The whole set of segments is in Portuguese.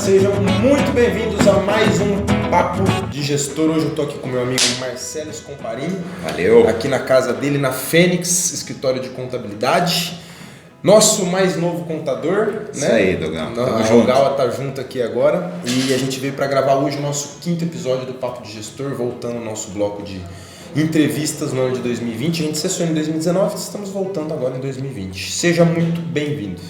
Sejam muito bem-vindos a mais um Papo de Gestor. Hoje eu estou aqui com meu amigo Marcelo Scomparini. Valeu! Aqui na casa dele, na Fênix, escritório de contabilidade. Nosso mais novo contador, Isso né? aí, Dogão. O Gala tá junto aqui agora. E a gente veio para gravar hoje o nosso 5º episódio do Papo de Gestor, voltando ao nosso bloco de entrevistas no ano de 2020. A gente cessou em 2019 e estamos voltando agora em 2020. Seja muito bem-vindo.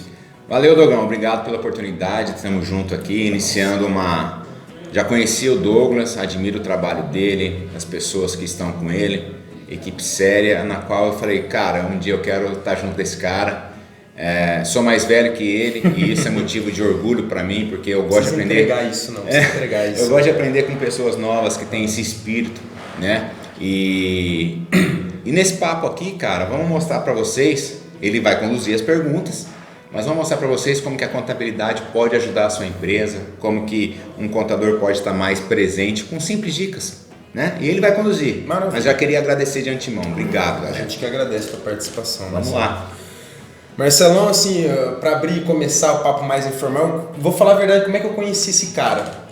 Valeu, Dogão. Obrigado pela oportunidade. Estamos juntos aqui, iniciando uma... Já conheci o Douglas, admiro o trabalho dele, as pessoas que estão com ele, equipe séria, na qual eu falei, cara, um dia eu quero estar junto desse cara. Sou mais velho que ele e isso é motivo de orgulho para mim, porque eu gosto de aprender. Não precisa entregar isso. Eu gosto de aprender com pessoas novas que têm esse espírito, né? E nesse papo aqui, cara, vamos mostrar para vocês. Ele vai conduzir as perguntas, mas vamos mostrar para vocês como que a contabilidade pode ajudar a sua empresa, como que um contador pode estar mais presente com simples dicas, né? E ele vai conduzir. Maravilha. Mas já queria agradecer de antemão. Obrigado, galera. A gente que agradece a tua participação. Vamos lá. Marcelão, assim, para abrir e começar o papo mais informal, vou falar a verdade, como é que eu conheci esse cara?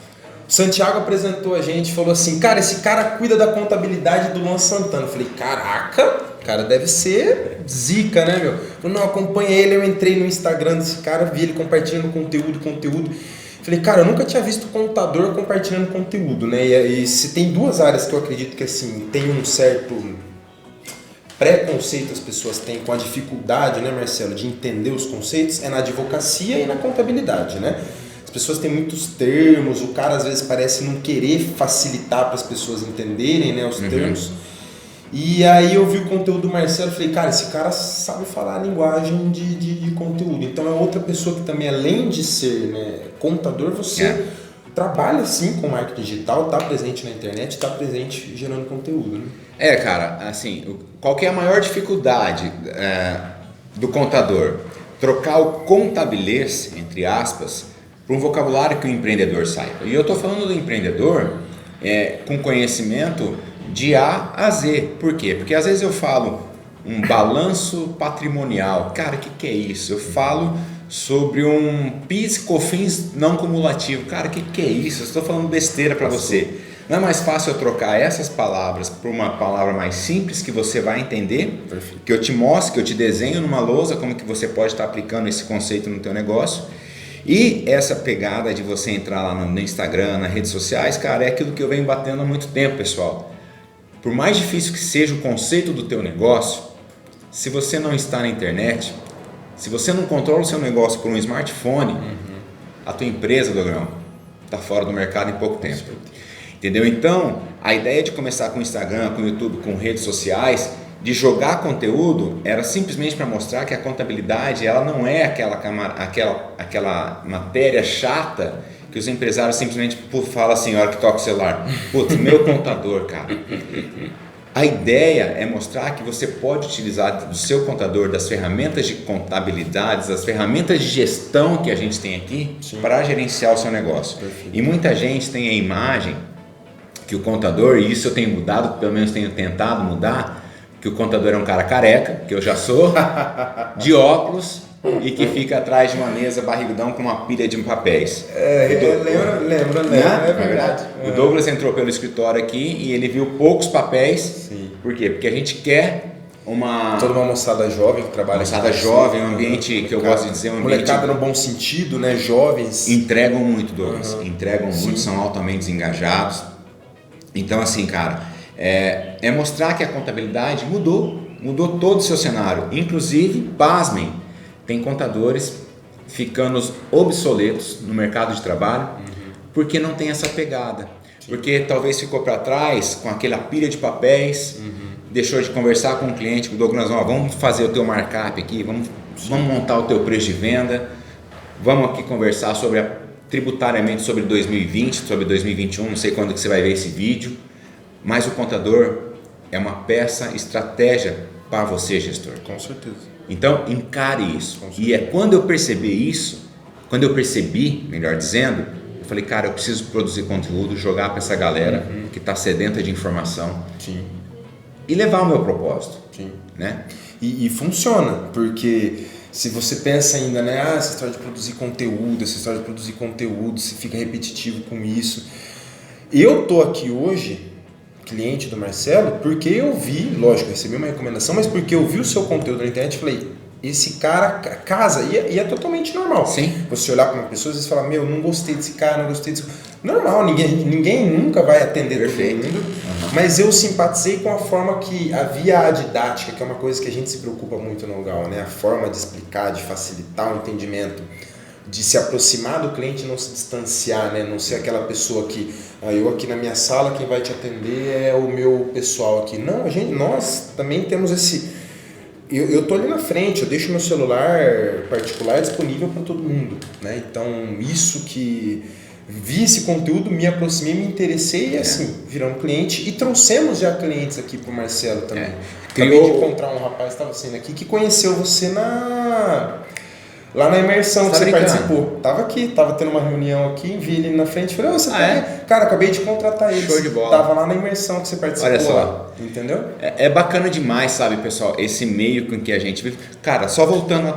O Santiago apresentou a gente, falou assim, cara, esse cara cuida da contabilidade do Luan Santana. Eu falei, caraca, o cara deve ser zica, né, meu? Falei, não, acompanha ele, eu entrei no Instagram desse cara, vi ele compartilhando conteúdo. Falei, cara, eu nunca tinha visto contador compartilhando conteúdo, né? E se tem duas áreas que eu acredito que, assim, tem um certo preconceito as pessoas têm com a dificuldade, né, Marcelo, de entender os conceitos, é na advocacia e na contabilidade, né? As pessoas têm muitos termos, o cara às vezes parece não querer facilitar para as pessoas entenderem, né, os termos. E aí eu vi o conteúdo do Marcelo e falei, cara, esse cara sabe falar a linguagem de conteúdo. Então é outra pessoa que também, além de ser, né, contador, você trabalha sim com marketing digital, está presente na internet, está presente gerando conteúdo, né? Cara, assim, qual que é a maior dificuldade do contador? Trocar o contabilês, entre aspas, para um vocabulário que o empreendedor saiba. E eu estou falando do empreendedor com conhecimento de A a Z. Por quê? Porque às vezes eu falo um balanço patrimonial. Cara, o que é isso? Eu falo sobre um PIS e COFINS não cumulativo. Cara, o que é isso? Eu estou falando besteira para você. Não é mais fácil eu trocar essas palavras por uma palavra mais simples que você vai entender? Perfeito. Que eu te mostre, que eu te desenho numa lousa como que você pode estar aplicando esse conceito no teu negócio. E essa pegada de você entrar lá no Instagram, nas redes sociais, cara, é aquilo que eu venho batendo há muito tempo, pessoal. Por mais difícil que seja o conceito do teu negócio, se você não está na internet, se você não controla o seu negócio por um smartphone, a tua empresa, Dogrão, está fora do mercado em pouco tempo. Entendeu? Então, a ideia de começar com o Instagram, com o YouTube, com redes sociais, de jogar conteúdo, era simplesmente para mostrar que a contabilidade ela não é aquela matéria chata que os empresários simplesmente falam assim, a hora que toca o celular, putz, meu contador, cara. A ideia é mostrar que você pode utilizar do seu contador, das ferramentas de contabilidade, das ferramentas de gestão que a gente tem aqui para gerenciar o seu negócio. Perfeito. E muita gente tem a imagem que o contador, e isso eu tenho mudado, pelo menos tenho tentado mudar, que o contador é um cara careca, que eu já sou, de óculos e que fica atrás de uma mesa barrigudão com uma pilha de papéis. Lembra, né? É verdade. O Douglas entrou pelo escritório aqui e ele viu poucos papéis. Sim. Por quê? Porque a gente quer toda uma moçada jovem que trabalha. Moçada jovem, um ambiente que eu gosto de dizer, um ambiente... Molecada no bom sentido, né? Jovens. Entregam muito, Douglas. Entregam muito, são altamente engajados. Então, assim, cara, é mostrar que a contabilidade mudou todo o seu cenário. Inclusive, pasmem, tem contadores ficando obsoletos no mercado de trabalho porque não tem essa pegada. Porque talvez ficou para trás com aquela pilha de papéis, deixou de conversar com o cliente, com o Douglas, vamos fazer o teu markup aqui, vamos montar o teu preço de venda, vamos aqui conversar tributariamente sobre 2020, sobre 2021, não sei quando que você vai ver esse vídeo, mas o contador é uma peça estratégia para você, gestor. Com certeza. Então, encare isso. E é quando eu percebi, melhor dizendo, eu falei, cara, eu preciso produzir conteúdo, jogar para essa galera que está sedenta de informação. E levar o meu propósito. Né? E funciona, porque Se você pensa ainda, né, essa história de produzir conteúdo, se fica repetitivo com isso. Eu tô aqui hoje, cliente do Marcelo, porque eu vi, lógico, recebi uma recomendação, mas porque eu vi o seu conteúdo na internet e falei, esse cara casa, e é totalmente normal. Sim. Você olhar para uma pessoa e falar, meu, não gostei desse cara, não gostei desse... Normal, ninguém nunca vai atender todo mundo, mas eu simpatizei com a forma que havia a didática, que é uma coisa que a gente se preocupa muito no Gal, né? A forma de explicar, de facilitar o entendimento, de se aproximar do cliente e não se distanciar, né? Não ser aquela pessoa que, eu aqui na minha sala, quem vai te atender é o meu pessoal aqui. Não, nós também temos esse... Eu tô ali na frente, eu deixo meu celular particular disponível para todo mundo, né? Então, isso que... Vi esse conteúdo, me aproximei, me interessei e assim, viramos cliente e trouxemos já clientes aqui pro Marcelo também. Acabei de encontrar um rapaz, estava sendo aqui, que conheceu você lá na imersão que você participou. Tava tendo uma reunião aqui, vi ele na frente, falei, você tá aqui? Cara, acabei de contratar ele. Show de bola. Tava lá na imersão que você participou. Olha só. Lá, entendeu? É bacana demais, sabe, pessoal, esse meio com que a gente vive. Cara, só voltando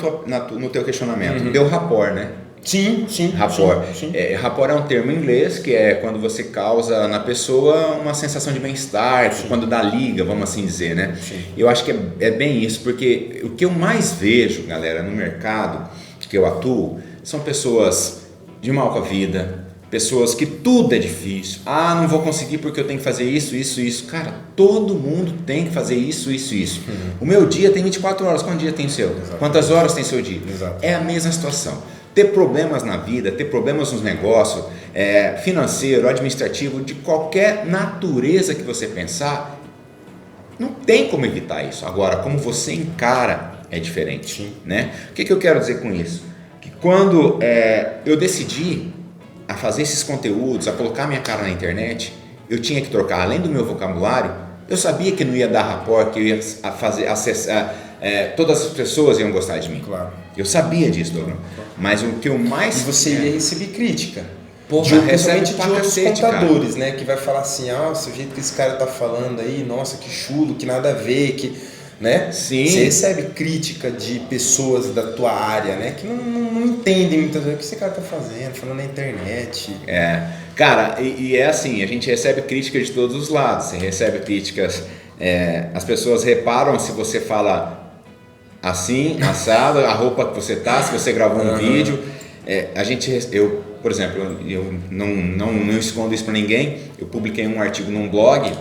no teu questionamento, deu rapport, né? Sim. Rapport. Sim. Rapport é um termo em inglês que é quando você causa na pessoa uma sensação de bem-estar, quando dá liga, vamos assim dizer, né? Sim. Eu acho que é bem isso, porque o que eu mais vejo, galera, no mercado que eu atuo, são pessoas de mal com a vida, pessoas que tudo é difícil. Não vou conseguir porque eu tenho que fazer isso. Cara, todo mundo tem que fazer isso. O meu dia tem 24 horas, quantos dias tem o seu? Exatamente. Quantas horas tem o seu dia? Exato. É a mesma situação. Ter problemas na vida, ter problemas nos negócios, financeiro, administrativo, de qualquer natureza que você pensar, não tem como evitar isso. Agora, como você encara é diferente. Sim. Né? O que eu quero dizer com isso? Que quando eu decidi a fazer esses conteúdos, a colocar minha cara na internet, eu tinha que trocar, além do meu vocabulário, eu sabia que não ia dar rapport, que eu ia acessar, todas as pessoas iam gostar de mim. Claro. Eu sabia disso, Douglas. Mas o que eu mais... E você ia receber crítica. Principalmente de outros contadores, né? Que vai falar assim, o jeito que esse cara tá falando aí, nossa, que chulo, que nada a ver, que... Né? Sim. Você recebe crítica de pessoas da tua área, né? Que não entendem muitas vezes o que esse cara tá fazendo, falando na internet. Cara, e é assim, a gente recebe críticas de todos os lados. Você recebe críticas, as pessoas reparam se você fala assim, assado, a roupa que você tá, se você gravou um vídeo. Eu, por exemplo, eu não escondo isso para ninguém. Eu publiquei um artigo num blog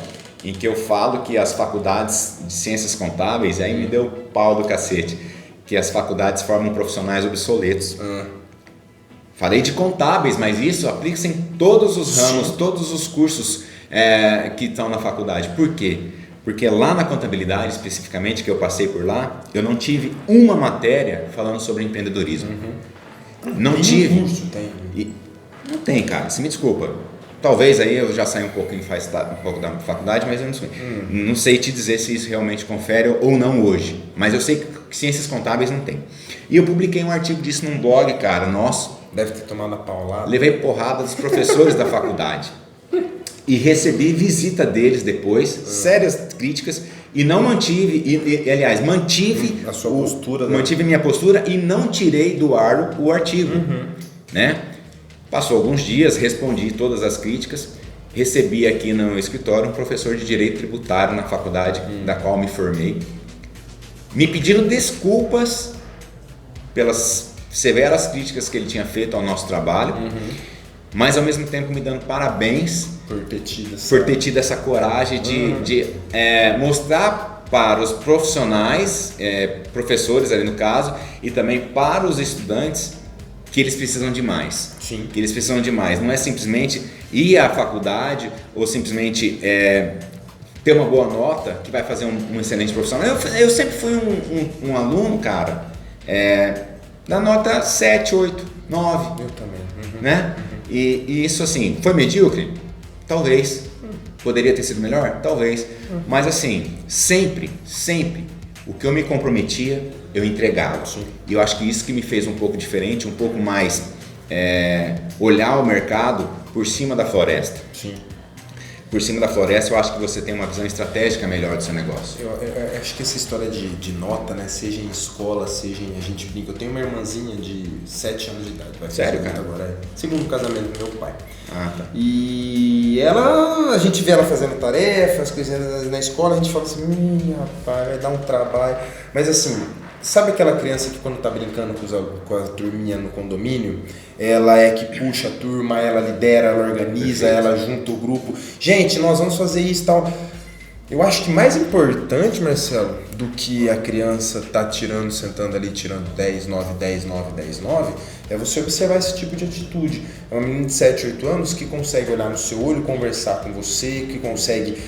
em que eu falo que as faculdades de ciências contábeis, aí me deu pau do cacete, que as faculdades formam profissionais obsoletos. Falei de contábeis, mas isso aplica-se em todos os ramos, todos os cursos que estão na faculdade. Por quê? Porque lá na contabilidade, especificamente, que eu passei por lá, eu não tive uma matéria falando sobre empreendedorismo. Não tive. Não tem, cara, você me desculpa. Talvez aí eu já saia um pouco da faculdade, mas eu não sei. Não sei te dizer se isso realmente confere ou não hoje. Mas eu sei que ciências contábeis não tem. E eu publiquei um artigo disso num blog, cara, nosso. Deve ter tomado a paulada. Levei porrada dos professores da faculdade. E recebi visita deles depois, sérias críticas, e não mantive, aliás, mantive a sua postura, mantive minha postura e não tirei do ar o artigo, né? Passou alguns dias, respondi todas as críticas, recebi aqui no escritório um professor de Direito Tributário na faculdade da qual me formei, me pedindo desculpas pelas severas críticas que ele tinha feito ao nosso trabalho, mas ao mesmo tempo me dando parabéns por ter tido essa coragem de mostrar para os profissionais, professores ali no caso, e também para os estudantes, que eles precisam de mais. Sim. Que eles precisam de mais. Não é simplesmente ir à faculdade ou simplesmente ter uma boa nota que vai fazer um excelente profissional. Eu sempre fui um aluno, cara, da nota 7, 8, 9. Eu também. Né? E isso assim, foi medíocre? Talvez. Poderia ter sido melhor? Talvez. Mas assim, sempre, o que eu me comprometia, eu entregava. Sim. E eu acho que isso que me fez um pouco diferente, um pouco mais olhar o mercado por cima da floresta. Sim. por cima da floresta, eu acho que você tem uma visão estratégica melhor do seu negócio. Eu acho que essa história de nota, né? Seja em escola, seja em... A gente brinca. Eu tenho uma irmãzinha de 7 anos de idade. Sério, cara? Agora, segundo casamento do meu pai. Ah, tá. E ela... A gente vê ela fazendo tarefas, coisinhas na escola, a gente fala assim, rapaz, vai dar um trabalho. Mas assim... Sabe aquela criança que quando tá brincando com a turminha no condomínio, ela é que puxa a turma, ela lidera, ela organiza, ela junta o grupo. Gente, nós vamos fazer isso e tal. Eu acho que mais importante, Marcelo, do que a criança tá tirando, sentando ali, tirando 10, 9, 10, 9, 10, 9, é você observar esse tipo de atitude. É uma menina de 7, 8 anos que consegue olhar no seu olho, conversar com você, que consegue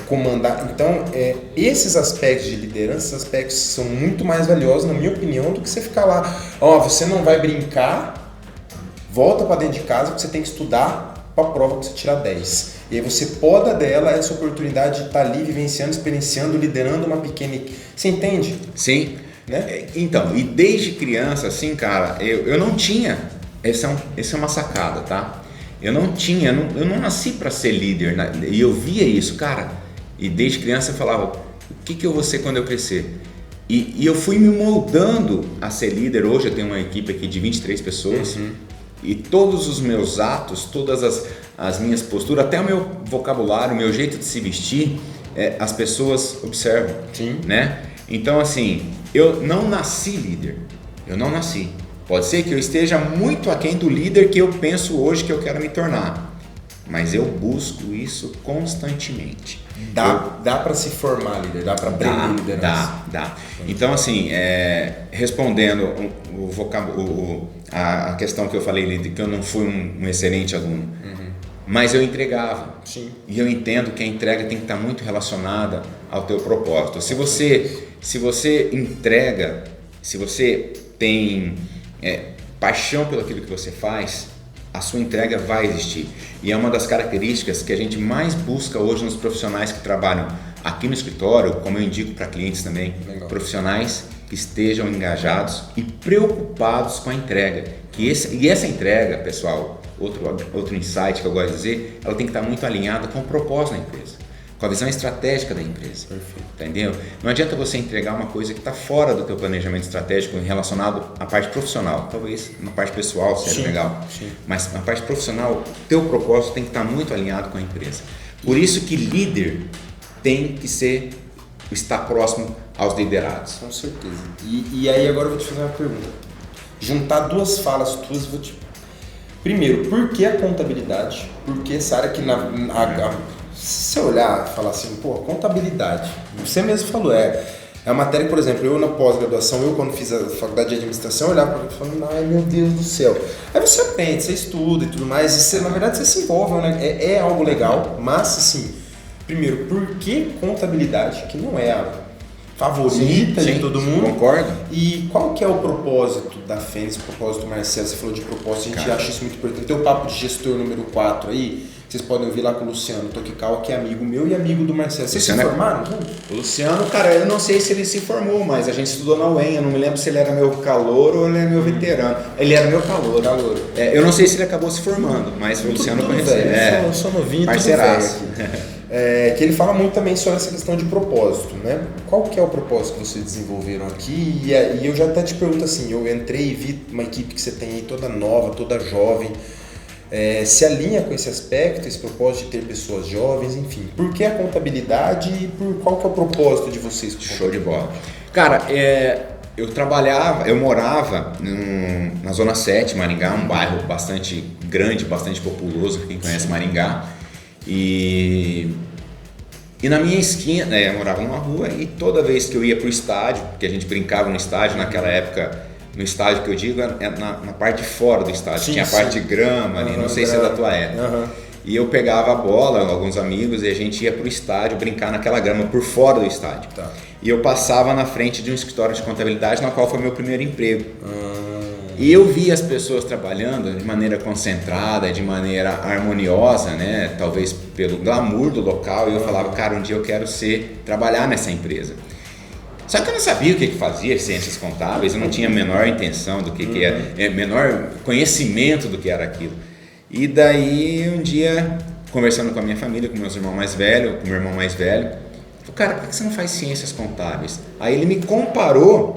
comandar. Então, esses aspectos de liderança, esses aspectos são muito mais valiosos, na minha opinião, do que você ficar lá, você não vai brincar, volta para dentro de casa porque você tem que estudar para a prova que você tirar 10. E aí você poda dela essa oportunidade de estar ali vivenciando, experienciando, liderando uma pequena... Você entende? Sim. Né? Então, e desde criança, assim, cara, eu não tinha... Essa é uma sacada, tá? Eu não nasci para ser líder, né? E eu via isso, cara. E desde criança eu falava, o que eu vou ser quando eu crescer? E eu fui me moldando a ser líder. Hoje eu tenho uma equipe aqui de 23 pessoas. E todos os meus atos, todas as minhas posturas, até o meu vocabulário, o meu jeito de se vestir, as pessoas observam. Sim. Né? Então, assim, eu não nasci líder. Eu não nasci. Pode ser que eu esteja muito aquém do líder que eu penso hoje que eu quero me tornar. Mas eu busco isso constantemente. Dá para se formar líder, dá para aprender liderança. Dá. Então, assim, respondendo a questão que eu falei, que eu não fui um excelente aluno, mas eu entregava. Sim. E eu entendo que a entrega tem que estar muito relacionada ao teu propósito. Se você entrega, se você tem paixão pelo aquilo que você faz, a sua entrega vai existir. E é uma das características que a gente mais busca hoje nos profissionais que trabalham aqui no escritório, como eu indico para clientes também. Legal. Profissionais que estejam engajados e preocupados com a entrega. E essa entrega, pessoal, outro insight que eu gosto de dizer, ela tem que estar muito alinhada com o propósito da empresa, com a visão estratégica da empresa. Perfeito. Entendeu? Não adianta você entregar uma coisa que está fora do teu planejamento estratégico relacionado à parte profissional. Talvez na parte pessoal seja legal, mas na parte profissional, teu propósito tem que estar muito alinhado com a empresa. Por isso que líder tem que estar próximo aos liderados. Com certeza. E aí agora eu vou te fazer uma pergunta. Juntar duas falas tuas, primeiro, por que a contabilidade? Porque essa área que se você olhar e falar assim, contabilidade, você mesmo falou, é a matéria, por exemplo, eu na pós-graduação, quando fiz a faculdade de administração, eu olhava para aquilo e falava, ai meu Deus do céu. Aí você aprende, você estuda e tudo mais, e você, na verdade você se envolve, né? É algo legal, mas assim, primeiro, por que contabilidade, que não é a favorita de todo mundo? Concordo. E qual que é o propósito da Fênix, o propósito do Marcelo? Você falou de propósito, a gente acha isso muito importante. Tem o papo de gestor número 4 aí, vocês podem ouvir lá com o Luciano Tokigawa, que é amigo meu e amigo do Marcelo. Vocês se formaram? O Luciano, cara, eu não sei se ele se formou, mas a gente estudou na UEM, eu não me lembro se ele era meu calouro ou ele era meu veterano. Ele era meu calouro. Eu não sei se ele acabou se formando, mas o Luciano conheceu. Eu sou novinho, parceiraço. Que ele fala muito também sobre essa questão de propósito, né? Qual que é o propósito que vocês desenvolveram aqui? E eu já até te pergunto assim, eu entrei e vi uma equipe que você tem aí toda nova, toda jovem, se alinha com esse aspecto, esse propósito de ter pessoas jovens, enfim. Por que a contabilidade e qual que é o propósito de vocês? Show de bola. Cara, eu morava na Zona 7, Maringá, um bairro bastante grande, bastante populoso, quem conhece Maringá. E na minha esquina, eu morava numa rua e toda vez que eu ia pro estádio, porque a gente brincava no estádio, naquela época, no estádio que eu digo, na parte de fora do estádio, tinha a parte de grama ali, não sei se é da tua época. E eu pegava a bola, alguns amigos, e a gente ia pro estádio brincar naquela grama por fora do estádio. Tá. E eu passava na frente de um escritório de contabilidade, na qual foi meu primeiro emprego. E eu via as pessoas trabalhando de maneira concentrada, de maneira harmoniosa, né? Talvez pelo glamour do local, e eu falava, cara, um dia eu quero trabalhar nessa empresa. Só que eu não sabia o que fazia ciências contábeis, eu não tinha a menor intenção do que era, menor conhecimento do que era aquilo. E daí um dia conversando com a minha família, com meus irmãos mais velhos, com meu irmão mais velho. Falei, cara, por que você não faz ciências contábeis? Aí ele me comparou,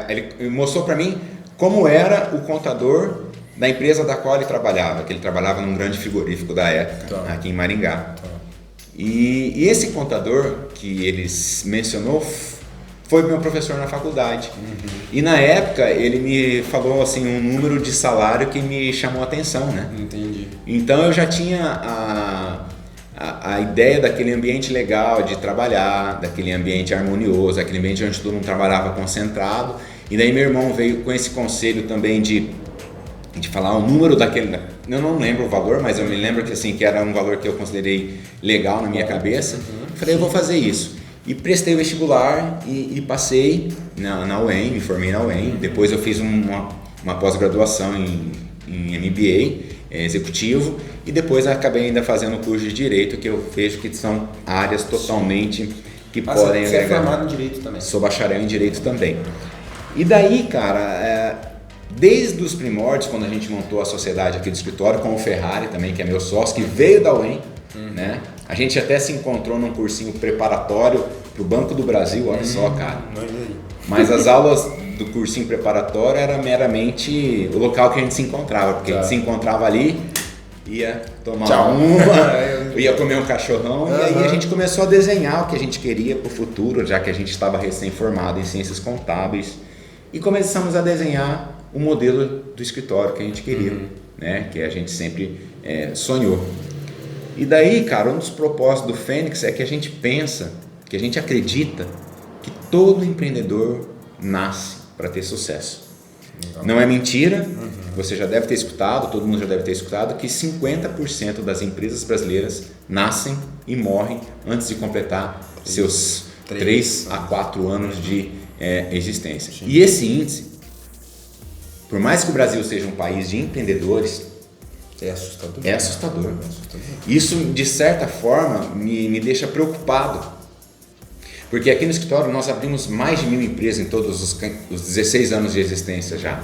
ele mostrou para mim como era o contador da empresa da qual ele trabalhava, que ele trabalhava num grande frigorífico da época, aqui em Maringá. E esse contador que ele mencionou foi meu professor na faculdade. E na época ele me falou assim um número de salário que me chamou a atenção, né? Entendi. Então eu já tinha a ideia daquele ambiente legal de trabalhar, daquele ambiente harmonioso, aquele ambiente onde todo mundo trabalhava concentrado. E daí meu irmão veio com esse conselho também de falar o número daquele... Eu não lembro o valor, mas eu me lembro que, assim, que era um valor que eu considerei legal na minha cabeça. Eu falei, eu vou fazer isso. E prestei o vestibular e passei na UEM, me formei na UEM. Depois eu fiz uma pós-graduação em MBA executivo e depois acabei ainda fazendo o curso de Direito, que eu vejo que são áreas totalmente que podem... Você é formado em Direito também? Sou bacharel em Direito também. E daí, cara, desde os primórdios, quando a gente montou a sociedade aqui do escritório, com o Ferrari também, que é meu sócio, que veio da UEM, né? A gente até se encontrou num cursinho preparatório para o Banco do Brasil, olha só, cara. Mas as aulas do cursinho preparatório era meramente o local que a gente se encontrava, porque a gente se encontrava ali, ia tomar ia comer um cachorrão, e aí a gente começou a desenhar o que a gente queria para o futuro, já que a gente estava recém-formado em ciências contábeis, e começamos a desenhar o modelo do escritório que a gente queria, né? Que a gente sempre sonhou. E daí, cara, um dos propósitos do Fênix é que a gente pensa, que a gente acredita que todo empreendedor nasce para ter sucesso. Não é mentira, você já deve ter escutado, todo mundo já deve ter escutado, que 50% das empresas brasileiras nascem e morrem antes de completar seus 3 a 4 anos de existência. Sim. E esse índice, por mais que o Brasil seja um país de empreendedores, é assustador. É assustador. Isso, de certa forma, me deixa preocupado. Porque aqui no escritório nós abrimos mais de 1.000 empresas em todos os 16 anos de existência já.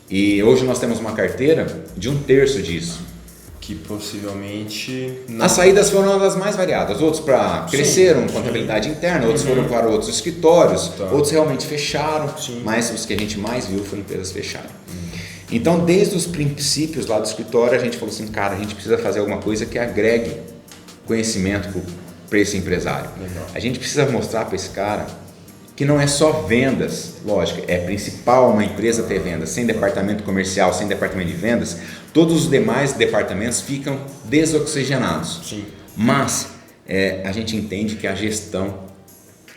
E hoje nós temos uma carteira de 1/3 disso. Que possivelmente... As saídas foram das mais variadas. Outros cresceram, contabilidade interna, outros foram para outros escritórios, outros realmente fecharam, mas os que a gente mais viu foram empresas fechadas. Então, desde os princípios lá do escritório, a gente falou assim, cara, a gente precisa fazer alguma coisa que agregue conhecimento para esse empresário. Legal. A gente precisa mostrar para esse cara que não é só vendas, lógico, é principal uma empresa ter vendas. Sem departamento comercial, sem departamento de vendas, todos os demais departamentos ficam desoxigenados. Sim. Mas a gente entende que a gestão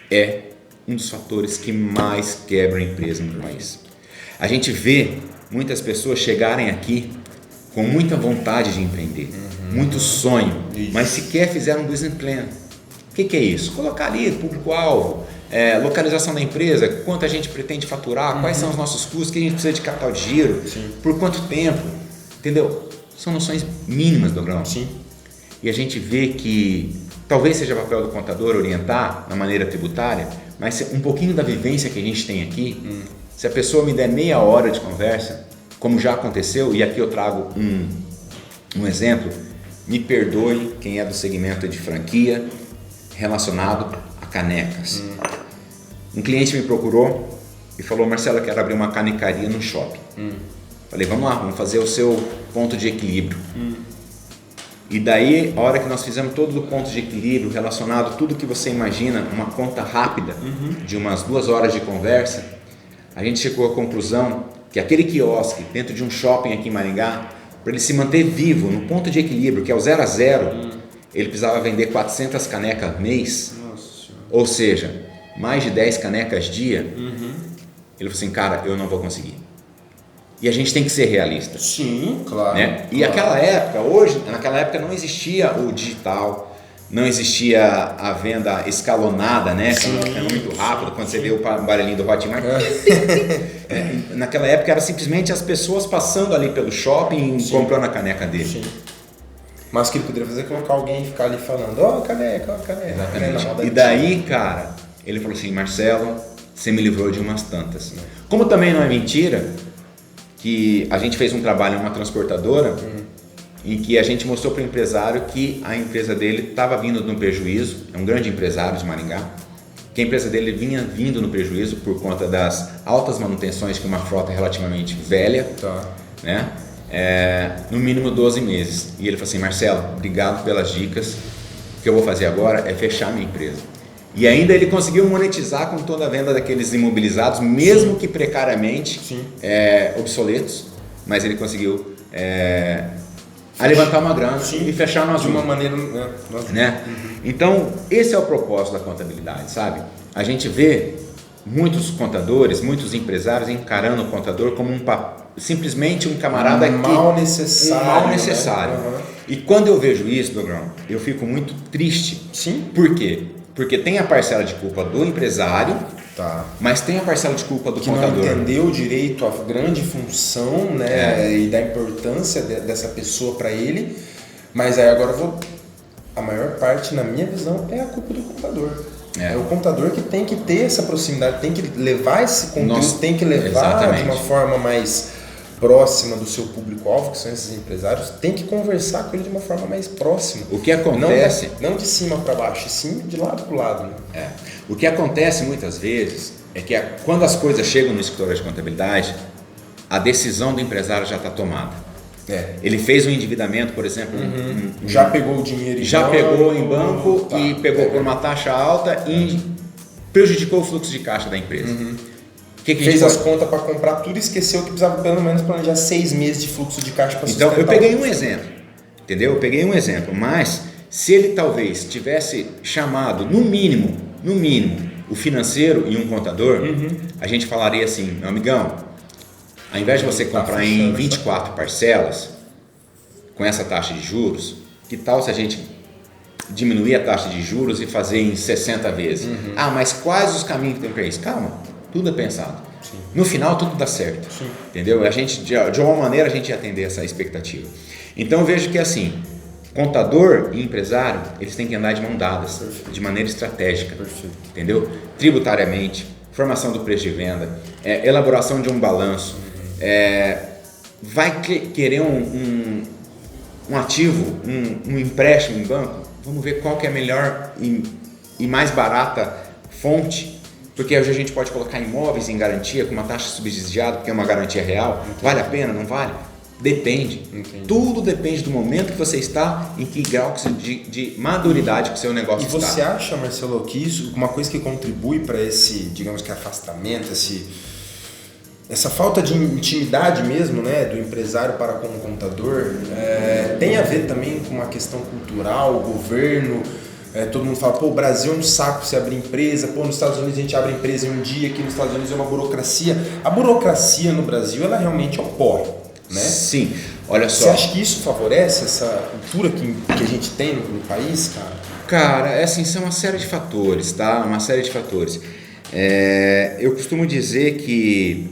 é um dos fatores que mais quebra a empresa no país. A gente vê muitas pessoas chegarem aqui com muita vontade de empreender, muito sonho, mas sequer fizeram um business plan. O que é isso? Colocar ali público-alvo, localização da empresa, quanto a gente pretende faturar, quais são os nossos custos, que a gente precisa de capital de giro, por quanto tempo, entendeu? São noções mínimas do grão. Sim. E a gente vê que talvez seja papel do contador orientar na maneira tributária, mas um pouquinho da vivência que a gente tem aqui, se a pessoa me der meia hora de conversa, como já aconteceu, e aqui eu trago um exemplo, me perdoe quem é do segmento de franquia relacionado a canecas. Um cliente me procurou e falou, Marcelo, eu quero abrir uma canecaria no shopping. Falei, vamos lá, vamos fazer o seu ponto de equilíbrio. E daí, a hora que nós fizemos todo o ponto de equilíbrio, relacionado a tudo que você imagina, uma conta rápida de umas 2 horas de conversa, a gente chegou à conclusão que aquele quiosque dentro de um shopping aqui em Maringá, para ele se manter vivo no ponto de equilíbrio, que é o 0 a 0, ele precisava vender 400 canecas mês, ou seja, mais de 10 canecas dia. Ele falou assim, cara, eu não vou conseguir. E a gente tem que ser realista. Sim, claro. Né? E naquela época não existia o digital, não existia a venda escalonada, né? É muito rápido, quando você vê o barulhinho do Hotmart. Naquela época era simplesmente as pessoas passando ali pelo shopping e comprando a caneca dele. Sim. Mas o que ele poderia fazer é colocar alguém e ficar ali falando, ó, caneca. Exatamente. E daí, cara, ele falou assim, Marcelo, você me livrou de umas tantas. Como também não é mentira que a gente fez um trabalho em uma transportadora em que a gente mostrou para o empresário que a empresa dele estava vindo no prejuízo, é um grande empresário de Maringá, que a empresa dele vinha vindo no prejuízo por conta das altas manutenções que uma frota relativamente velha, né? No mínimo 12 meses. E ele falou assim: Marcelo, obrigado pelas dicas, o que eu vou fazer agora é fechar minha empresa. E ainda ele conseguiu monetizar com toda a venda daqueles imobilizados, mesmo que precariamente obsoletos, mas ele conseguiu levantar uma grana e fechar nós de uma maneira, né? Então esse é o propósito da contabilidade, sabe? A gente vê muitos contadores, muitos empresários encarando o contador como simplesmente um camarada mal necessário. Né? E quando eu vejo isso, Dogrão, eu fico muito triste. Sim. Por quê? Porque tem a parcela de culpa do empresário, mas tem a parcela de culpa do contador. Que não entendeu direito a grande função, né, e da importância dessa pessoa para ele. Mas aí agora a maior parte, na minha visão, é a culpa do contador. É o contador que tem que ter essa proximidade, tem que levar esse conteúdo, tem que levar de uma forma mais próxima do seu público-alvo, que são esses empresários, tem que conversar com ele de uma forma mais próxima. O que acontece... Não de cima para baixo, e sim de lado para lado. Né? O que acontece muitas vezes é que quando as coisas chegam no escritório de contabilidade, a decisão do empresário já está tomada. Ele fez um endividamento, por exemplo, já pegou o dinheiro em banco e pegou por uma taxa alta e prejudicou o fluxo de caixa da empresa. Fez as contas para comprar tudo e esqueceu que precisava pelo menos planejar 6 meses de fluxo de caixa para sustentar. Então eu peguei um exemplo, entendeu? Eu peguei um exemplo, mas se ele talvez tivesse chamado no mínimo, o financeiro e um contador, a gente falaria assim: meu amigão, ao invés de você comprar em 24 parcelas, com essa taxa de juros, que tal se a gente diminuir a taxa de juros e fazer em 60 vezes? Mas quais os caminhos que tem para isso? Calma, tudo é pensado. Sim. No final tudo dá certo. Sim. Entendeu? A gente, de alguma maneira a gente ia atender essa expectativa. Então eu vejo que assim, contador e empresário, eles têm que andar de mão dadas, de maneira estratégica. Entendeu? Tributariamente, formação do preço de venda, elaboração de um balanço, vai querer um ativo, um empréstimo em banco, vamos ver qual que é a melhor e mais barata fonte, porque hoje a gente pode colocar imóveis em garantia com uma taxa subsidiada, porque é uma garantia real. Vale a pena? Não vale? Depende. Tudo depende do momento que você está, em que grau de maturidade que o seu negócio está. E você acha, Marcelo, que isso, uma coisa que contribui para esse, digamos que afastamento, essa falta de intimidade mesmo, né, do empresário para com o contador, tem a ver também com uma questão cultural, governo? Todo mundo fala, o Brasil é um saco se abrir empresa, nos Estados Unidos a gente abre empresa em um dia, aqui nos Estados Unidos é uma burocracia. A burocracia no Brasil, ela realmente ocorre, né? Sim, olha só. Você acha que isso favorece essa cultura que a gente tem no país, cara? Cara, assim, são uma série de fatores, tá? Uma série de fatores. Eu costumo dizer que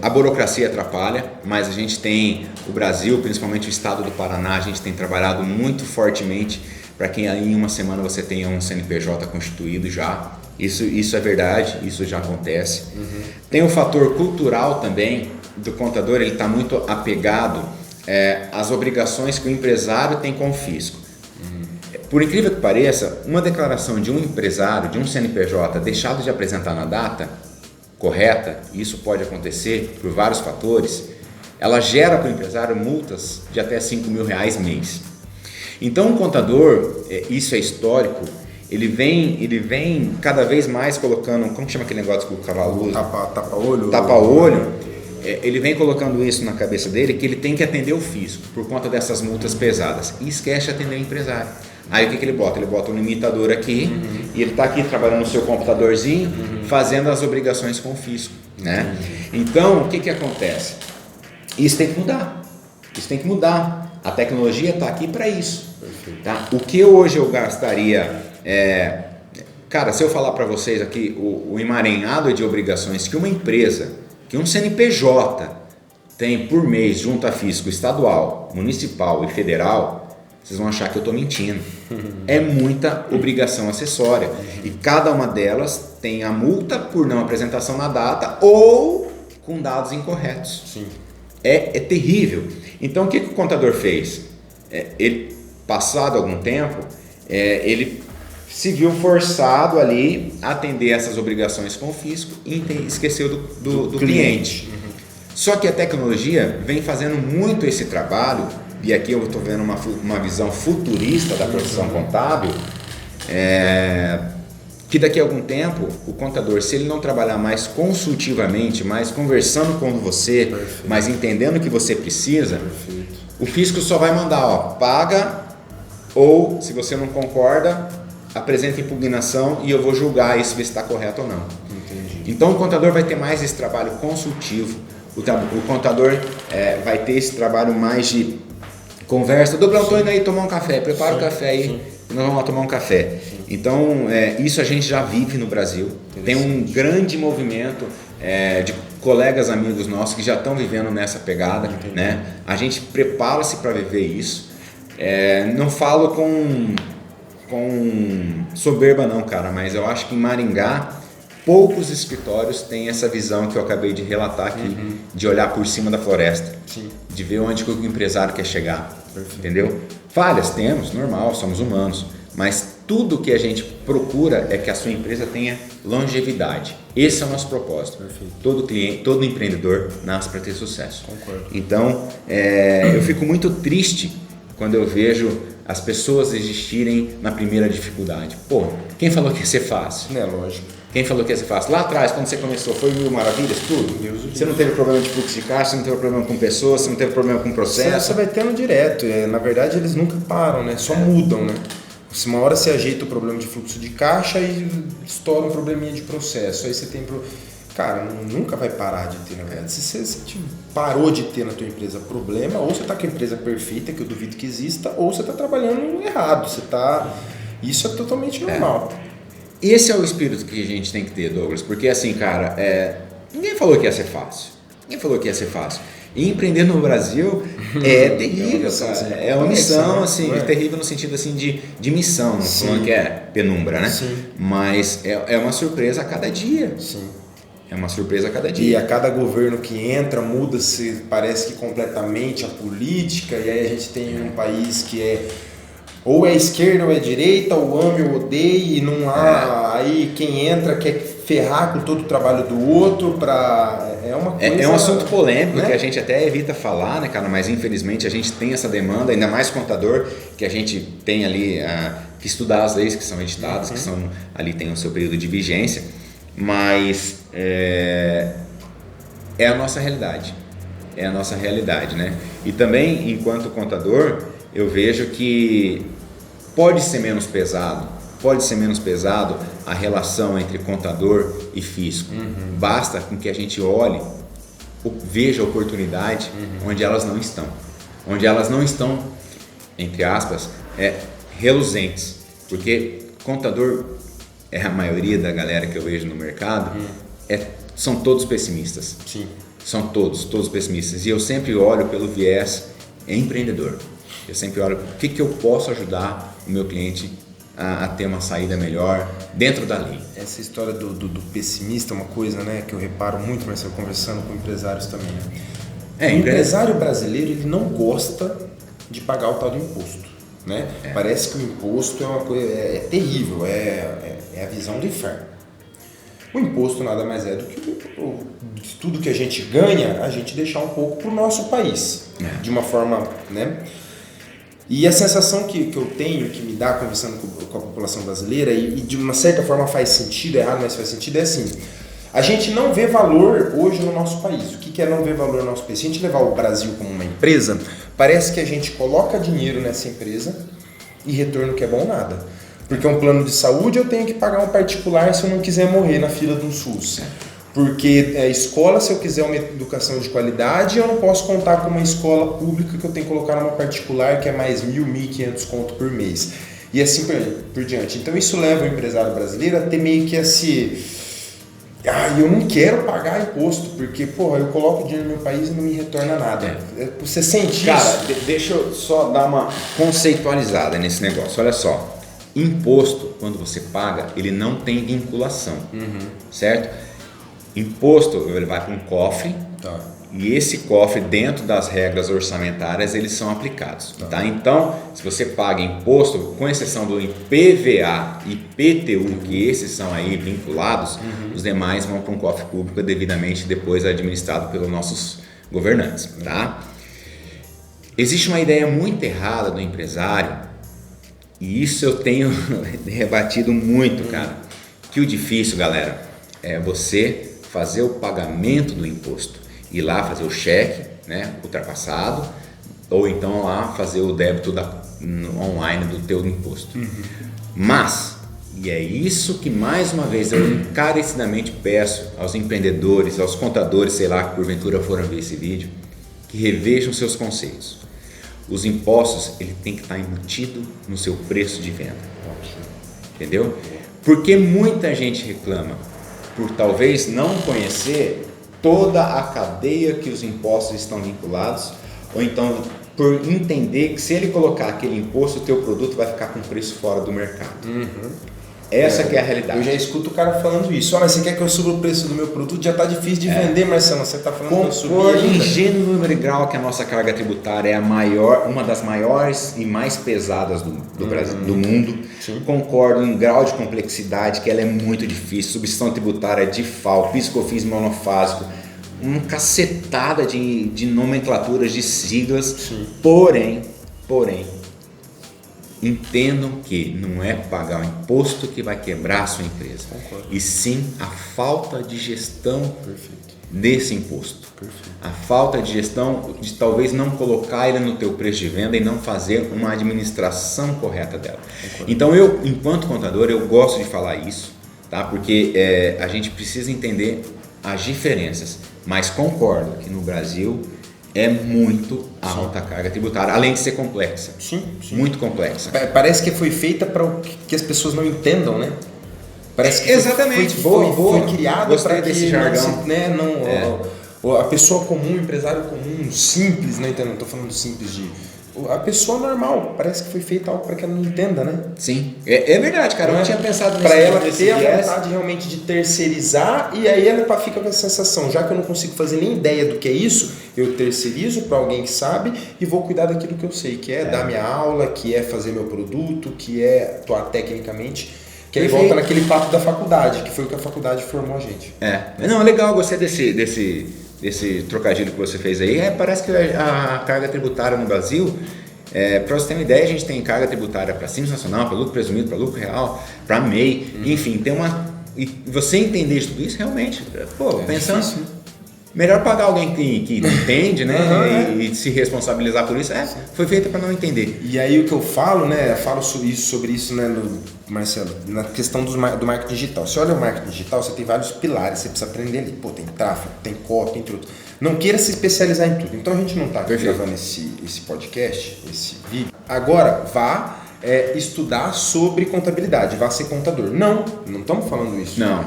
a burocracia atrapalha, mas a gente tem, o Brasil, principalmente o estado do Paraná, a gente tem trabalhado muito fortemente para que em uma semana você tenha um CNPJ constituído já. Isso é verdade, isso já acontece. Tem o fator cultural também do contador, ele está muito apegado às obrigações que o empresário tem com o fisco. Por incrível que pareça, uma declaração de um empresário, de um CNPJ, deixado de apresentar na data correta, e isso pode acontecer por vários fatores, ela gera para o empresário multas de até R$5.000 mês. Então o contador, isso é histórico, ele vem cada vez mais colocando, como chama aquele negócio que o cavalo usa? Tapa-olho. Tapa-olho. Ele vem colocando isso na cabeça dele, que ele tem que atender o fisco por conta dessas multas pesadas e esquece de atender o empresário. Aí o que ele bota? Ele bota um limitador aqui e ele está aqui trabalhando no seu computadorzinho, fazendo as obrigações com o fisco, né? Então o que acontece? Isso tem que mudar. Isso tem que mudar. A tecnologia está aqui para isso. Tá? O que hoje eu gastaria, cara, se eu falar para vocês aqui o emaranhado de obrigações que uma empresa, que um CNPJ tem por mês junto a fisco estadual, municipal e federal, vocês vão achar que eu estou mentindo. É muita obrigação acessória e cada uma delas tem a multa por não apresentação na data ou com dados incorretos. Sim. é terrível. Então o que o contador fez? Ele, passado algum tempo, ele se viu forçado ali a atender essas obrigações com o fisco e esqueceu do cliente. Só que a tecnologia vem fazendo muito esse trabalho, e aqui eu estou vendo uma visão futurista da profissão contábil, que daqui a algum tempo o contador, se ele não trabalhar mais consultivamente, mais conversando com você, Perfeito. Mais entendendo o que você precisa, Perfeito. O fisco só vai mandar, paga, ou se você não concorda, apresenta impugnação e eu vou julgar isso, ver se está correto ou não. Entendi. Então o contador vai ter mais esse trabalho consultivo, o contador vai ter esse trabalho mais de conversa. Dobrão, estou indo aí tomar um café, prepara o café aí, nós vamos lá tomar um café. Sim. Então isso a gente já vive no Brasil, tem um grande movimento de colegas, amigos nossos que já estão vivendo nessa pegada, né? A gente prepara-se para viver isso. Não falo com soberba não, cara, mas eu acho que em Maringá poucos escritórios têm essa visão que eu acabei de relatar aqui, de olhar por cima da floresta, Sim. de ver onde que o empresário quer chegar, Perfeito. Entendeu? Falhas temos, normal, somos humanos, mas tudo que a gente procura é que a sua empresa tenha longevidade. Esse é o nosso propósito. Perfeito. Todo cliente, todo empreendedor nasce para ter sucesso. Concordo. Então, eu fico muito triste quando eu vejo as pessoas desistirem na primeira dificuldade. Pô, quem falou que ia ser fácil? É lógico. Quem falou que ia ser fácil? Lá atrás, quando você começou, foi mil maravilhas, tudo? Você não teve problema de fluxo de caixa, você não teve problema com pessoas, você não teve problema com processo? Você vai tendo direto. Na verdade, eles nunca param, né? Só mudam, né? Se uma hora você ajeita o problema de fluxo de caixa e estoura um probleminha de processo. Aí você tem... Cara, nunca vai parar de ter, na verdade. Se você parou de ter na tua empresa problema, ou você está com a empresa perfeita, que eu duvido que exista, ou você está trabalhando errado. Isso é totalmente normal. Esse é o espírito que a gente tem que ter, Douglas, porque assim, cara, ninguém falou que ia ser fácil. Ninguém falou que ia ser fácil. E empreender no Brasil é terrível, cara. É uma missão, assim, terrível no sentido assim de missão, não falando que é penumbra, né? Sim. Mas é uma surpresa a cada dia. Sim. É uma surpresa a cada dia. E a cada governo que entra, muda-se, parece que completamente a política, e aí a gente tem um país que ou é esquerda ou é direita, ou ame ou odeia, e não há. Aí quem entra quer ferrar com todo o trabalho do outro é uma coisa... É um assunto polêmico, né? Que a gente até evita falar, né, cara? Mas infelizmente a gente tem essa demanda, ainda mais contador, que a gente tem ali que estudar as leis que são editadas, que são ali tem o seu período de vigência, mas é a nossa realidade. É a nossa realidade, né? E também, enquanto contador, eu vejo que pode ser menos pesado a relação entre contador e fisco. Basta com que a gente olhe, veja a oportunidade onde elas não estão. Onde elas não estão, entre aspas, reluzentes. Porque contador, a maioria da galera que eu vejo no mercado, são todos pessimistas. Sim. São todos pessimistas. E eu sempre olho pelo viés empreendedor. Eu sempre olho o que eu posso ajudar o meu cliente a ter uma saída melhor dentro da lei. Essa história do pessimista é uma coisa, né, que eu reparo muito, mas eu conversando com empresários também. Né? O empresário brasileiro, ele não gosta de pagar o tal do imposto. Né? Parece que o imposto é uma coisa terrível, é a visão do inferno. O imposto nada mais é do que tudo que a gente ganha, a gente deixar um pouco para o nosso país, de uma forma, né? E a sensação que eu tenho, que me dá conversando com a população brasileira, e de uma certa forma faz sentido, errado, mas faz sentido, é assim: a gente não vê valor hoje no nosso país. O que é não ver valor no nosso país? Se a gente levar o Brasil como uma empresa, parece que a gente coloca dinheiro nessa empresa e retorno que é bom nada. Porque um plano de saúde eu tenho que pagar um particular se eu não quiser morrer na fila do SUS. Porque a escola, se eu quiser uma educação de qualidade, eu não posso contar com uma escola pública que eu tenho que colocar numa particular que é mais 1.000, 1.500 conto por mês. E assim por diante. Então isso leva o empresário brasileiro a ter meio que eu não quero pagar imposto, porque eu coloco dinheiro no meu país e não me retorna nada. Você sente isso? Cara, deixa eu só dar uma conceitualizada nesse negócio. Olha só, imposto, quando você paga, ele não tem vinculação, certo? Imposto, ele vai para um cofre, e esse cofre, dentro das regras orçamentárias, eles são aplicados. Tá? Então, se você paga imposto, com exceção do IPVA e IPTU, que esses são aí vinculados, os demais vão para um cofre público devidamente depois administrado pelos nossos governantes. Tá? Existe uma ideia muito errada do empresário, e isso eu tenho rebatido muito, cara, que o difícil, galera, é você fazer o pagamento do imposto. Ir lá fazer o cheque, né, ultrapassado, ou então lá fazer o débito online do teu imposto. Mas, e é isso que mais uma vez eu encarecidamente peço aos empreendedores, aos contadores, sei lá, que porventura foram ver esse vídeo, que revejam seus conceitos. Os impostos, ele tem que estar embutido no seu preço de venda. Entendeu? Porque muita gente reclama por talvez não conhecer toda a cadeia que os impostos estão vinculados, ou então por entender que se ele colocar aquele imposto, o teu produto vai ficar com preço fora do mercado. Essa que é a realidade. Eu já escuto o cara falando isso. Mas você quer que eu suba o preço do meu produto? Já está difícil de vender, Marcelo. Você está falando que eu subi Concordo ainda. em gênero, número e grau que a nossa carga tributária é a maior, uma das maiores e mais pesadas do Brasil, do mundo. Sim. Concordo em grau de complexidade, que ela é muito difícil. Substituição tributária de FAO, PIS/COFINS monofásico, uma cacetada de nomenclaturas, de siglas. Sim. Porém, entendam que não é pagar o imposto que vai quebrar a sua empresa, e sim a falta de gestão desse imposto. A falta de gestão de talvez não colocar ele no teu preço de venda e não fazer uma administração correta dela. Então eu, enquanto contador, eu gosto de falar isso, tá? Porque a gente precisa entender as diferenças, mas concordo que no Brasil é muito alta a carga tributária, além de ser complexa. Sim. Muito complexa. Parece que foi feita para que as pessoas não entendam, né? Parece que Exatamente. foi criado Gostei para que desse jargão. a pessoa comum, o empresário comum, simples, não entendo, não estou falando simples a pessoa normal, parece que foi feita algo para que ela não entenda, né? Sim, é verdade, cara. Eu não tinha pensado nisso. Para ela ter a vontade realmente de terceirizar, e aí ela fica com essa sensação, já que eu não consigo fazer nem ideia do que é isso, eu terceirizo para alguém que sabe e vou cuidar daquilo que eu sei, que é dar minha aula, que é fazer meu produto, que é atuar tecnicamente, que aí volta naquele papo da faculdade, que foi o que a faculdade formou a gente. Não, legal, gostei desse trocadilho que você fez aí. Parece que a carga tributária no Brasil, para você ter uma ideia, a gente tem carga tributária para Simples Nacional, para lucro presumido, para lucro real, para MEI, enfim, tem uma... E você entender tudo isso, realmente, pensando... Difícil. Melhor pagar alguém que entende, né, e se responsabilizar por isso, foi feita para não entender. E aí o que eu falo, né, sobre isso, né, Marcelo, na questão do marketing digital. Você olha o marketing digital, você tem vários pilares, você precisa aprender ali. Tem tráfego, tem copy, entre outros. Não queira se especializar em tudo. Então a gente não está aqui gravando esse podcast, esse vídeo. Agora, vá estudar sobre contabilidade, vá ser contador. Não estamos falando isso. Não.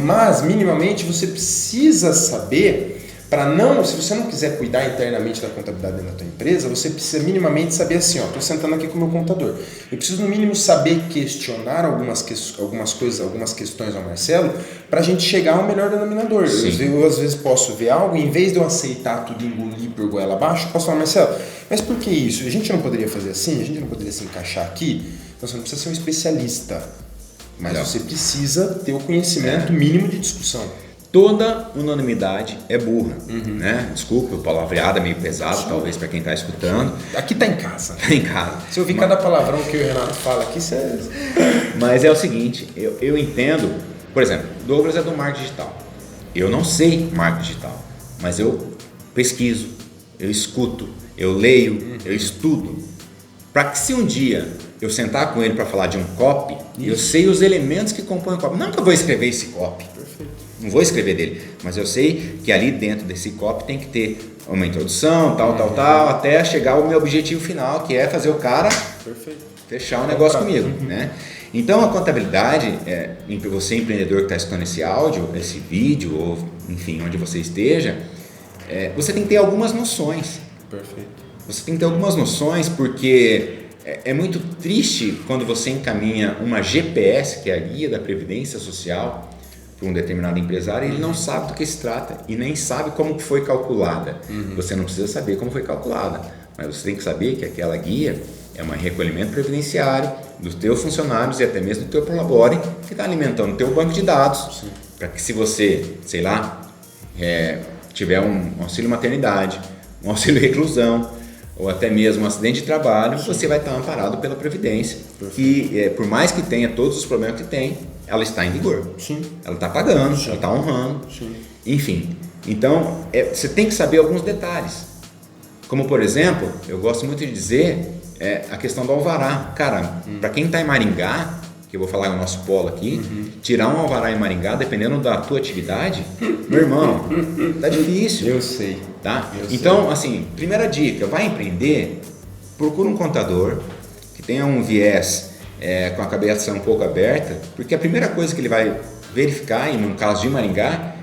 Mas minimamente você precisa saber, se você não quiser cuidar internamente da contabilidade dentro da tua empresa, você precisa minimamente saber assim, estou sentando aqui com o meu contador, eu preciso no mínimo saber questionar algumas questões ao Marcelo, para a gente chegar ao melhor denominador. Eu às vezes posso ver algo, e em vez de eu aceitar tudo e engolir por goela abaixo, eu posso falar, Marcelo, mas por que isso? A gente não poderia fazer assim? A gente não poderia se encaixar aqui? Então você não precisa ser um especialista, mas você precisa ter o conhecimento mínimo de discussão. Toda unanimidade é burra, né? Desculpa, o palavreado é meio pesado, talvez para quem está escutando. Aqui tá em casa. Tá em casa. Se eu ouvir cada palavrão que o Renato fala aqui, você... Mas é o seguinte, eu entendo, por exemplo, Douglas é do marketing digital. Eu não sei marketing digital, mas eu pesquiso, eu escuto, eu leio, eu estudo. Para que se um dia eu sentar com ele para falar de um copy, eu sei os elementos que compõem o copy. Não que eu vou escrever esse copy. Não vou escrever dele, mas eu sei que ali dentro desse copy tem que ter uma introdução, tal, até chegar ao meu objetivo final, que é fazer o cara fechar um negócio comigo, né? Então a contabilidade, você empreendedor que está escutando esse áudio, esse vídeo, ou enfim, onde você esteja, você tem que ter algumas noções. Você tem que ter algumas noções, porque é muito triste quando você encaminha uma GPS, que é a Guia da Previdência Social, para um determinado empresário, ele não sabe do que se trata e nem sabe como foi calculada. Você não precisa saber como foi calculada, mas você tem que saber que aquela guia é um recolhimento previdenciário dos teus funcionários e até mesmo do teu prolabore, que está alimentando o teu banco de dados, para que se você, sei lá, tiver um auxílio maternidade, um auxílio reclusão, ou até mesmo um acidente de trabalho, você vai estar amparado pela Previdência, que por mais que tenha todos os problemas que tem, ela está em vigor. Sim. Ela está pagando, ela está honrando. Sim. Enfim, então você tem que saber alguns detalhes. Como, por exemplo, eu gosto muito de dizer a questão do alvará. Cara, para quem está em Maringá, que eu vou falar no nosso polo aqui, tirar um alvará em Maringá, dependendo da tua atividade, meu irmão, tá difícil. Eu sei. Tá? Então, assim, primeira dica, vai empreender, procura um contador que tenha um viés com a cabeça um pouco aberta, porque a primeira coisa que ele vai verificar, e no caso de Maringá,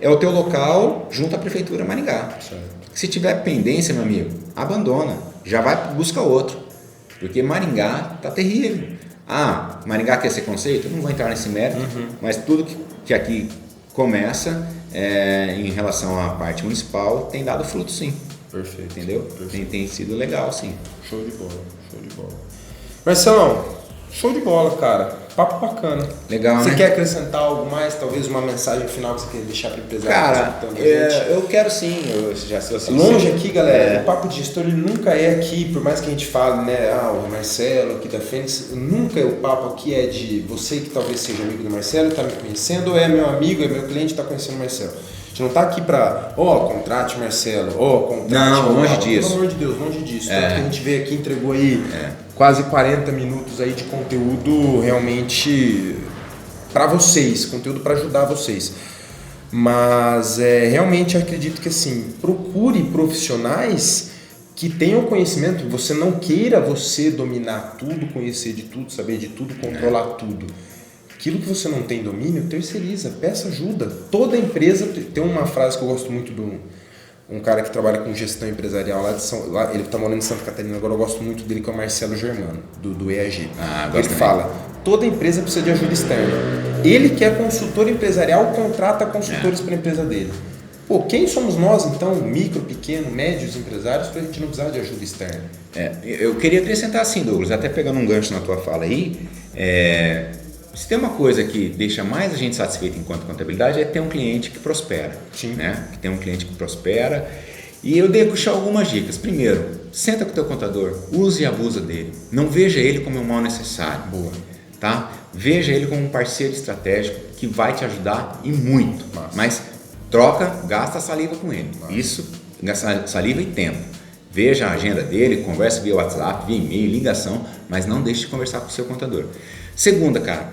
é o teu local junto à Prefeitura Maringá. Certo. Se tiver pendência, meu amigo, abandona, já vai buscar outro, porque Maringá tá terrível. Maringá quer ser conceito? Eu não vou entrar nesse mérito, mas tudo que aqui começa em relação à parte municipal tem dado fruto, sim. Perfeito. Entendeu? Tem sido legal, sim. Show de bola. Marcelão, show de bola, cara. Papo bacana. Legal, Você né? quer acrescentar algo mais? Talvez uma mensagem final que você quer deixar para o empresário? Cara, eu quero sim. Eu já sou assim. Longe aqui, galera, o Papo de Gestor ele nunca é aqui, por mais que a gente fale, né? O Marcelo aqui da Fênix, nunca o papo aqui é de você que talvez seja amigo do Marcelo, está me conhecendo, ou é meu amigo, é meu cliente, está conhecendo o Marcelo. A gente não está aqui para, contrate Marcelo, contrate. Não, longe disso. Pelo amor de Deus, longe disso. Tanto que a gente veio aqui e entregou aí quase 40 minutos aí de conteúdo realmente para vocês, conteúdo para ajudar vocês. Mas realmente acredito que assim, procure profissionais que tenham conhecimento. Você não queira você dominar tudo, conhecer de tudo, saber de tudo, controlar tudo. Aquilo que você não tem domínio, terceiriza, peça ajuda. Toda empresa tem uma frase que eu gosto muito do um cara que trabalha com gestão empresarial ele está morando em Santa Catarina, agora eu gosto muito dele, que é o Marcelo Germano, do EAG. Ele fala, toda empresa precisa de ajuda externa. Ele que é consultor empresarial, contrata consultores para a empresa dele. Quem somos nós então, micro, pequeno, médios empresários, para a gente não precisar de ajuda externa? Eu queria acrescentar assim, Douglas, até pegando um gancho na tua fala aí, se tem uma coisa que deixa mais a gente satisfeito enquanto contabilidade é ter um cliente que prospera. Sim. Né? Que tem um cliente que prospera. E eu dei puxar algumas dicas. Primeiro, senta com o teu contador, use e abusa dele. Não veja ele como um mal necessário. Boa. Tá? Veja ele como um parceiro estratégico que vai te ajudar e muito. Massa. Mas gasta saliva com ele. Massa. Isso, gasta saliva e tempo. Veja a agenda dele, conversa via WhatsApp, via e-mail, ligação, mas não deixe de conversar com o seu contador. Segunda, cara,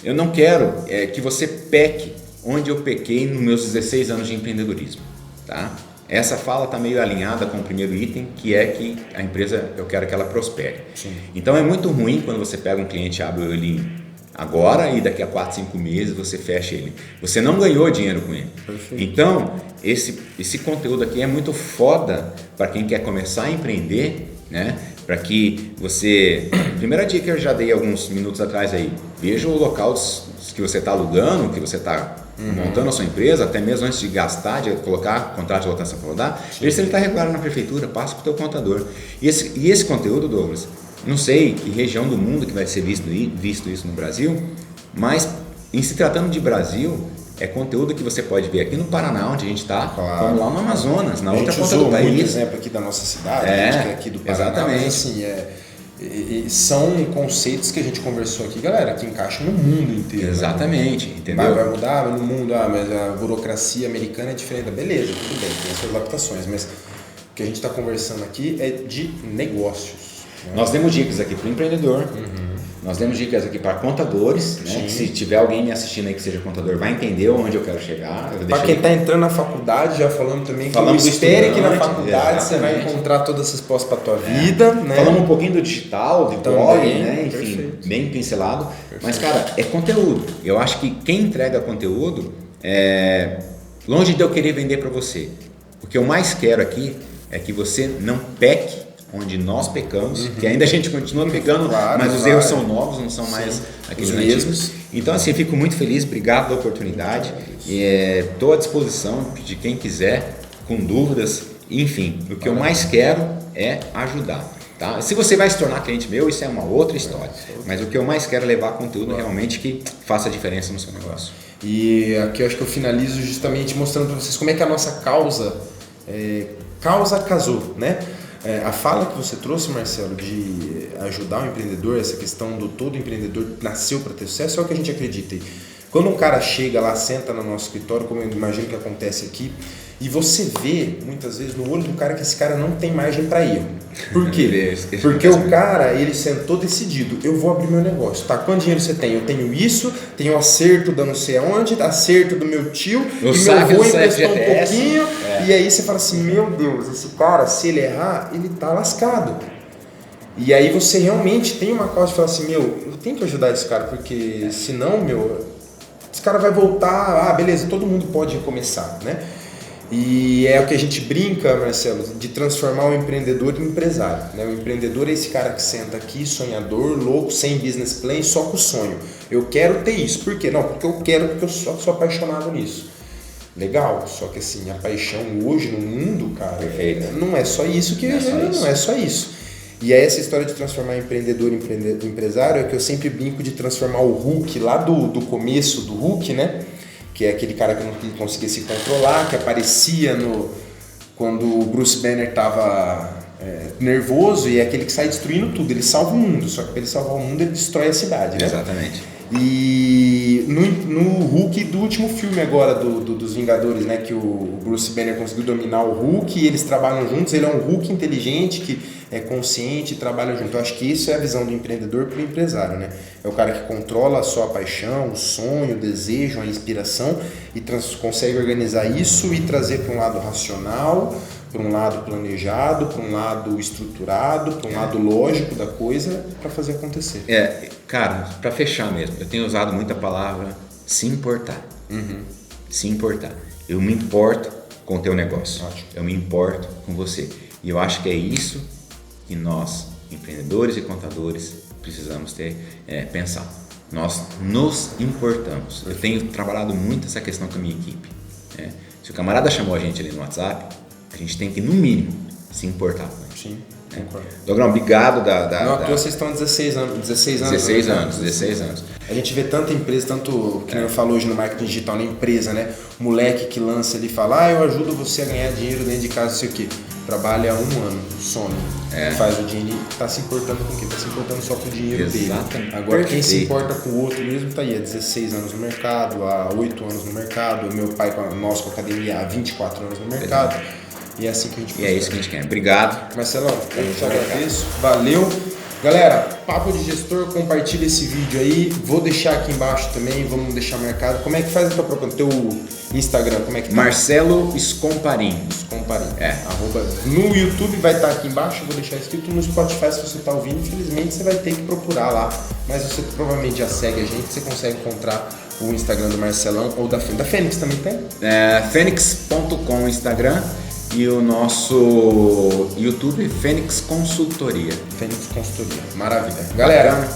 eu não quero que você peque onde eu pequei nos meus 16 anos de empreendedorismo, tá? Essa fala está meio alinhada com o primeiro item, que é que a empresa, eu quero que ela prospere. Sim. Então é muito ruim quando você pega um cliente, abre ele agora e daqui a 4, 5 meses você fecha ele. Você não ganhou dinheiro com ele. Perfeito. Então, esse conteúdo aqui é muito foda para quem quer começar a empreender, né? Para que você... Primeira dica que eu já dei alguns minutos atrás aí. Veja o local que você está alugando, que você está montando a sua empresa, até mesmo antes de gastar, de colocar contrato de locação para rodar. Veja se ele está regular na prefeitura, passa para o teu contador. E esse conteúdo, Douglas, não sei que região do mundo que vai ser visto isso no Brasil, mas em se tratando de Brasil, é conteúdo que você pode ver aqui no Paraná, onde a gente está, como lá no Amazonas, na outra ponta do país. A gente usou muito exemplo aqui da nossa cidade, a gente que é aqui do Paraná, exatamente. mas assim, são conceitos que a gente conversou aqui, galera, que encaixam no mundo inteiro. Exatamente, né? entendeu? Vai mudar no mundo, mas a burocracia americana é diferente. Beleza, tudo bem, tem as suas adaptações, mas o que a gente está conversando aqui é de negócios. Né? Nós demos dicas aqui para o empreendedor, nós demos dicas aqui para contadores, né? Que se tiver alguém me assistindo aí que seja contador, vai entender onde eu quero chegar. Para quem está entrando na faculdade, já falando também que espere que na faculdade você vai encontrar todas essas respostas para a tua vida. Né? Falamos um pouquinho do digital, do blog, né? Enfim, perfeito. Bem pincelado. Perfeito. Mas, cara, é conteúdo. Eu acho que quem entrega conteúdo longe de eu querer vender para você. O que eu mais quero aqui é que você não peque onde nós pecamos, que ainda a gente continua pecando, Claro, mas os claro. erros são novos, não são mais aqueles Os mesmos. mesmos. Então, assim, eu fico muito feliz, obrigado pela oportunidade. Estou à disposição de quem quiser, com dúvidas, enfim, o que eu mais quero é ajudar. Tá? Se você vai se tornar cliente meu, isso é uma outra história. Mas o que eu mais quero é levar conteúdo realmente que faça diferença no seu negócio. E aqui eu acho que eu finalizo justamente mostrando para vocês como é que a nossa causa casou, né? A fala que você trouxe, Marcelo, de ajudar o empreendedor, essa questão do todo empreendedor nasceu para ter sucesso, é o que a gente acredita. E quando um cara chega lá, senta no nosso escritório, como eu imagino que acontece aqui, e você vê, muitas vezes, no olho do cara que esse cara não tem margem para erro. Por quê? Porque o cara, ele sentou decidido, eu vou abrir meu negócio. Tá, quanto dinheiro você tem? Eu tenho isso, tenho acerto da não sei aonde, acerto do meu tio, e meu avô emprestou um pouquinho, e aí você fala assim, meu Deus, esse cara, se ele errar, ele tá lascado. E aí você realmente tem uma causa de falar assim, eu tenho que ajudar esse cara, porque senão, esse cara vai voltar, beleza, todo mundo pode recomeçar, né? E é o que a gente brinca, Marcelo, de transformar o empreendedor em empresário, né? O empreendedor é esse cara que senta aqui, sonhador, louco, sem business plan, só com o sonho. Eu quero ter isso. Por quê? Não, porque eu quero, porque eu sou apaixonado nisso. Legal, só que assim, a paixão hoje no mundo, cara, não é só isso que não é só isso. E é essa história de transformar empreendedor em empresário é que eu sempre brinco de transformar o Hulk lá do começo do Hulk, né? Que é aquele cara que não conseguia se controlar, que aparecia quando o Bruce Banner estava nervoso, e é aquele que sai destruindo tudo, ele salva o mundo, só que para ele salvar o mundo ele destrói a cidade, né? Exatamente. E no Hulk do último filme agora dos Vingadores, né, que o Bruce Banner conseguiu dominar o Hulk e eles trabalham juntos, ele é um Hulk inteligente que é consciente e trabalha junto. Eu acho que isso é a visão do empreendedor para o empresário, né? É o cara que controla a sua paixão, o sonho, o desejo, a inspiração e consegue organizar isso e trazer para um lado racional, para um lado planejado, para um lado estruturado, para um lado lógico da coisa para fazer acontecer. Cara, para fechar mesmo, eu tenho usado muito a palavra se importar. Se importar. Eu me importo com o teu negócio. Ótimo. Eu me importo com você. E eu acho que é isso que nós, empreendedores e contadores, precisamos pensar. Nós nos importamos. Eu tenho trabalhado muito essa questão com a minha equipe. Se o camarada chamou a gente ali no WhatsApp, a gente tem que, no mínimo, se importar com ele. Sim, concordo. Dogrão, obrigado Vocês estão há 16 anos. 16 anos. A gente vê tanta empresa, tanto que eu falo hoje no marketing digital, na empresa, né? Moleque que lança ali e fala, eu ajudo você a ganhar dinheiro dentro de casa, não sei o quê. Trabalha 1 ano, some, faz o dinheiro, tá se importando com o quê? Tá se importando só com o dinheiro dele. Agora quem se importa com o outro mesmo tá aí há 16 anos no mercado, há 8 anos no mercado, meu pai com a academia há 24 anos no mercado. E é assim que a gente E é isso que a gente quer. Obrigado. Marcelão, eu te agradeço. Valeu. Galera, Papo de Gestor, compartilha esse vídeo aí. Vou deixar aqui embaixo também, vamos deixar marcado. Como é que faz a tua própria, teu Instagram? Como é que tá? Marcelo Scomparin. Scomparin. No YouTube vai estar aqui embaixo, eu vou deixar escrito. No Spotify, se você está ouvindo, infelizmente você vai ter que procurar lá. Mas você provavelmente já segue a gente, você consegue encontrar o Instagram do Marcelão ou da Fênix. Da Fênix também tem? Fênix.com Instagram. E o nosso YouTube, Fênix Consultoria. Fênix Consultoria, maravilha. Galera,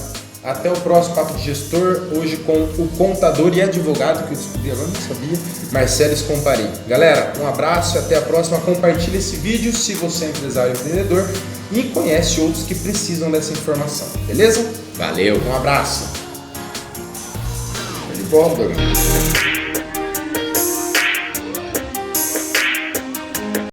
até o próximo Papo de Gestor, hoje com o contador e advogado, que eu descobri agora, não sabia, Marcelo Scomparin. Galera, um abraço e até a próxima. Compartilhe esse vídeo se você é empresário ou empreendedor e conhece outros que precisam dessa informação, beleza? Valeu. Um abraço. De bola,